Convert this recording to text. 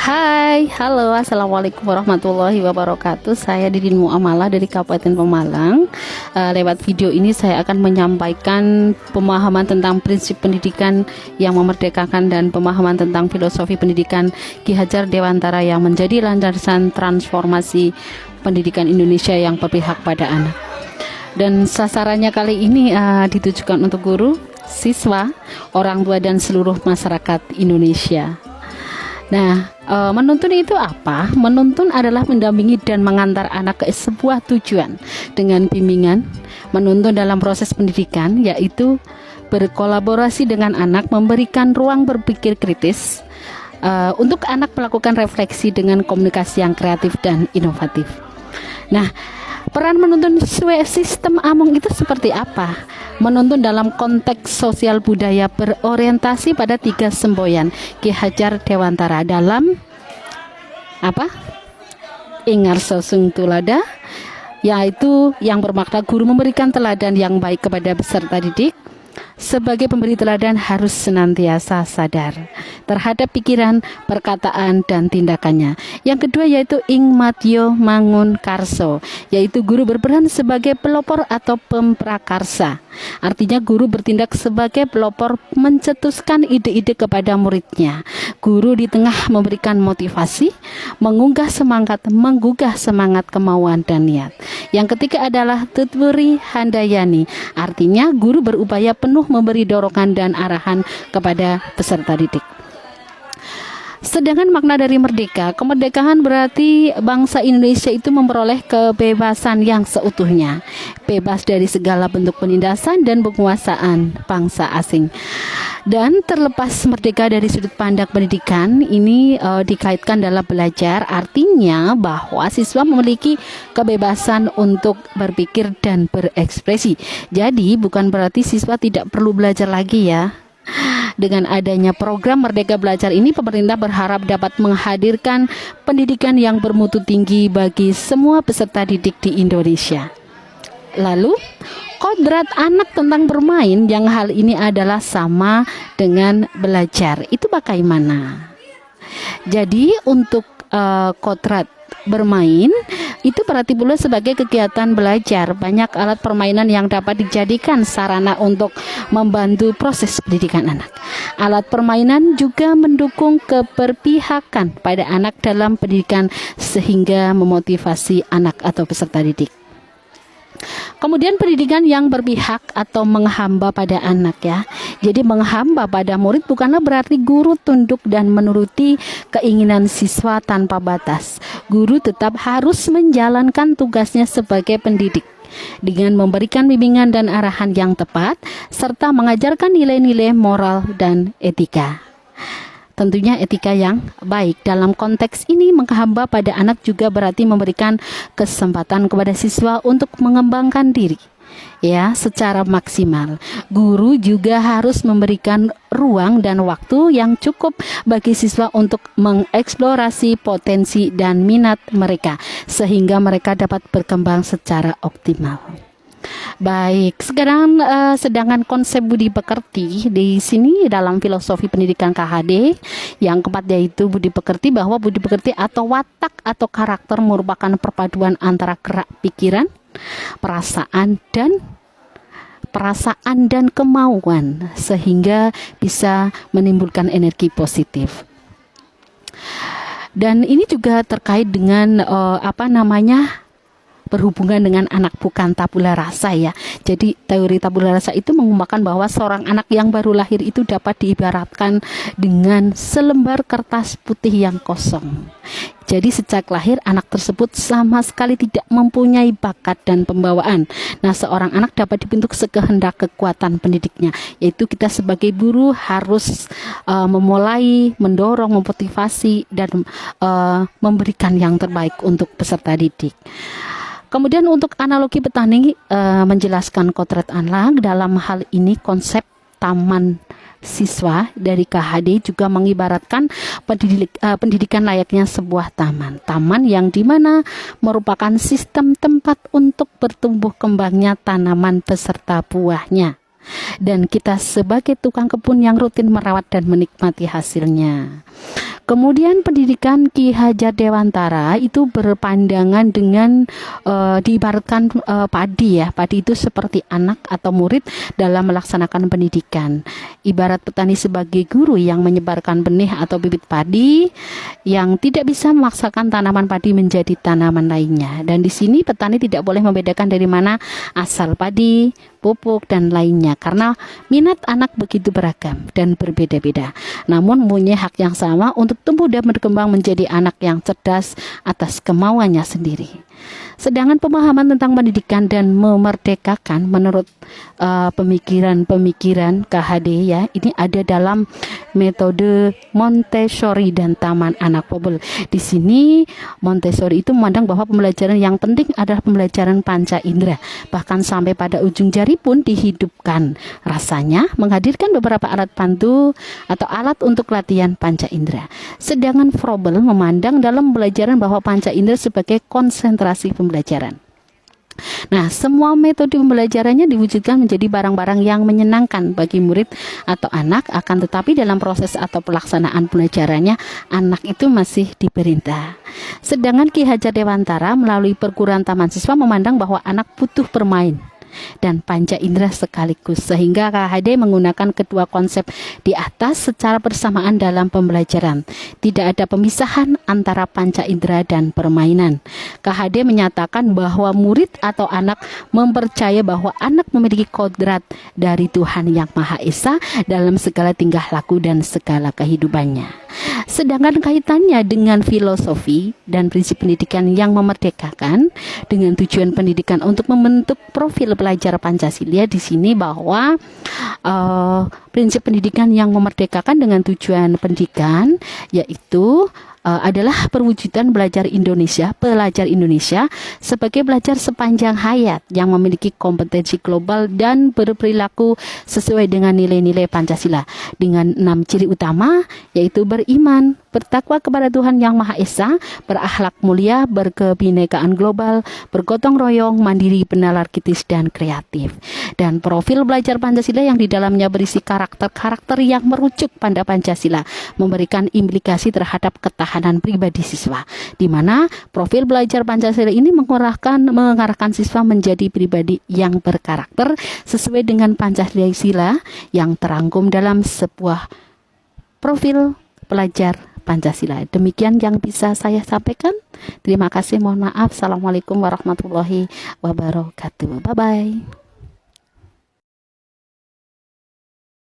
Hai, halo, assalamualaikum warahmatullahi wabarakatuh. Saya Didin Muamalah dari Kabupaten Pemalang. Lewat video ini saya akan menyampaikan pemahaman tentang prinsip pendidikan yang memerdekakan dan pemahaman tentang filosofi pendidikan Ki Hajar Dewantara yang menjadi landasan transformasi pendidikan Indonesia yang berpihak pada anak. Dan sasarannya kali ini ditujukan untuk guru, siswa, orang tua dan seluruh masyarakat Indonesia. Nah, menuntun itu apa? Menuntun adalah mendampingi dan mengantar anak ke sebuah tujuan dengan bimbingan. Menuntun dalam proses pendidikan yaitu berkolaborasi dengan anak, memberikan ruang berpikir kritis untuk anak melakukan refleksi dengan komunikasi yang kreatif dan inovatif. Nah, peran menuntun sesuai sistem Among itu seperti apa? Menuntun dalam konteks sosial budaya berorientasi pada 3 semboyan Ki Hajar Dewantara dalam apa? Ingarso Sung Tulada, yaitu yang bermakna guru memberikan teladan yang baik kepada peserta didik. Sebagai pemberi teladan harus senantiasa sadar terhadap pikiran, perkataan, dan tindakannya. Yang kedua yaitu Ing Matyo Mangun Karso, yaitu guru berperan sebagai pelopor atau pemprakarsa. Artinya guru bertindak sebagai pelopor, mencetuskan ide-ide kepada muridnya. Guru di tengah memberikan motivasi, menggugah semangat kemauan dan niat. Yang ketiga adalah Tutwuri Handayani, artinya guru berupaya penuh memberi dorongan dan arahan kepada peserta didik. Sedangkan makna dari merdeka, kemerdekaan berarti bangsa Indonesia itu memperoleh kebebasan yang seutuhnya, bebas dari segala bentuk penindasan dan penguasaan bangsa asing. Dan terlepas merdeka dari sudut pandang pendidikan, ini dikaitkan dalam belajar, artinya bahwa siswa memiliki kebebasan untuk berpikir dan berekspresi. Jadi bukan berarti siswa tidak perlu belajar lagi ya. Dengan adanya program Merdeka Belajar ini, pemerintah berharap dapat menghadirkan pendidikan yang bermutu tinggi bagi semua peserta didik di Indonesia. Lalu, kodrat anak tentang bermain yang hal ini adalah sama dengan belajar. Itu bagaimana? Jadi untuk kodrat bermain itu berarti pula sebagai kegiatan belajar. Banyak alat permainan yang dapat dijadikan sarana untuk membantu proses pendidikan anak. Alat permainan juga mendukung keberpihakan pada anak dalam pendidikan sehingga memotivasi anak atau peserta didik. Kemudian pendidikan yang berpihak atau menghamba pada anak ya. Jadi menghamba pada murid bukanlah berarti guru tunduk dan menuruti keinginan siswa tanpa batas. Guru tetap harus menjalankan tugasnya sebagai pendidik dengan memberikan bimbingan dan arahan yang tepat serta mengajarkan nilai-nilai moral dan etika. Tentunya etika yang baik. Dalam konteks ini menghamba pada anak juga berarti memberikan kesempatan kepada siswa untuk mengembangkan diri ya secara maksimal. Guru juga harus memberikan ruang dan waktu yang cukup bagi siswa untuk mengeksplorasi potensi dan minat mereka sehingga mereka dapat berkembang secara optimal. Baik, sekarang sedangkan konsep budi pekerti di sini dalam filosofi pendidikan KHD yang keempat yaitu budi pekerti, bahwa budi pekerti atau watak atau karakter merupakan perpaduan antara gerak pikiran, perasaan dan kemauan sehingga bisa menimbulkan energi positif. Dan ini juga terkait dengan berhubungan dengan anak, bukan tabula rasa ya. Jadi teori tabula rasa itu mengungkapkan bahwa seorang anak yang baru lahir itu dapat diibaratkan dengan selembar kertas putih yang kosong. Jadi sejak lahir anak tersebut sama sekali tidak mempunyai bakat dan pembawaan. Nah, seorang anak dapat dibentuk sekehendak kekuatan pendidiknya, yaitu kita sebagai guru harus memulai, mendorong, memotivasi dan memberikan yang terbaik untuk peserta didik. Kemudian untuk analogi petani menjelaskan kodrat anak, dalam hal ini konsep taman siswa dari KHD juga mengibaratkan pendidikan layaknya sebuah taman. Taman yang dimana merupakan sistem tempat untuk bertumbuh kembangnya tanaman beserta buahnya. dan kita sebagai tukang kebun yang rutin merawat dan menikmati hasilnya. Kemudian pendidikan Ki Hajar Dewantara itu berpandangan dengan diibaratkan padi ya. Padi itu seperti anak atau murid dalam melaksanakan pendidikan. Ibarat petani sebagai guru yang menyebarkan benih atau bibit padi yang tidak bisa memaksakan tanaman padi menjadi tanaman lainnya. Dan di sini petani tidak boleh membedakan dari mana asal padi, pupuk, dan lainnya karena minat anak begitu beragam dan berbeda-beda, namun mempunyai hak yang sama untuk tumbuh dan berkembang menjadi anak yang cerdas atas kemauannya sendiri. Sedangkan pemahaman tentang pendidikan dan memerdekakan menurut pemikiran KHD ya, ini ada dalam metode Montessori dan Taman Anak Pobel. Di sini Montessori itu memandang bahwa pembelajaran yang penting adalah pembelajaran panca indera, bahkan sampai pada ujung jari pun dihidupkan. Rasanya menghadirkan beberapa alat bantu atau alat untuk latihan panca indera. Sedangkan Froebel memandang dalam pembelajaran bahwa panca indera sebagai konsentrasi pembelajaran. Nah, semua metode pembelajarannya diwujudkan menjadi barang-barang yang menyenangkan bagi murid atau anak, akan tetapi dalam proses atau pelaksanaan pembelajarannya, anak itu masih diperintah. Sedangkan Ki Hajar Dewantara melalui perguruan taman siswa memandang bahwa anak butuh bermain dan panca indera sekaligus, sehingga KHD menggunakan kedua konsep di atas secara bersamaan dalam pembelajaran. Tidak ada pemisahan antara panca indera dan permainan. KHD menyatakan bahwa murid atau anak mempercaya bahwa anak memiliki kodrat dari Tuhan Yang Maha Esa dalam segala tingkah laku dan segala kehidupannya. Sedangkan kaitannya dengan filosofi dan prinsip pendidikan yang memerdekakan dengan tujuan pendidikan untuk membentuk profil pelajar Pancasila, di sini bahwa prinsip pendidikan yang memerdekakan dengan tujuan pendidikan yaitu adalah perwujudan pelajar Indonesia sebagai pelajar sepanjang hayat yang memiliki kompetensi global dan berperilaku sesuai dengan nilai-nilai Pancasila dengan 6 ciri utama, yaitu beriman, bertakwa kepada Tuhan Yang Maha Esa, berakhlak mulia, berkebinekaan global, bergotong royong, mandiri, benalar, kritis, dan kreatif. Dan profil belajar Pancasila yang di dalamnya berisi karakter-karakter yang merujuk pada Pancasila, memberikan implikasi terhadap ketahanan pribadi siswa, di mana profil belajar Pancasila ini mengarahkan siswa menjadi pribadi yang berkarakter sesuai dengan Pancasila yang terangkum dalam sebuah profil pelajar Pancasila. Demikian yang bisa saya sampaikan. Terima kasih, mohon maaf. Assalamualaikum warahmatullahi wabarakatuh. Bye-bye.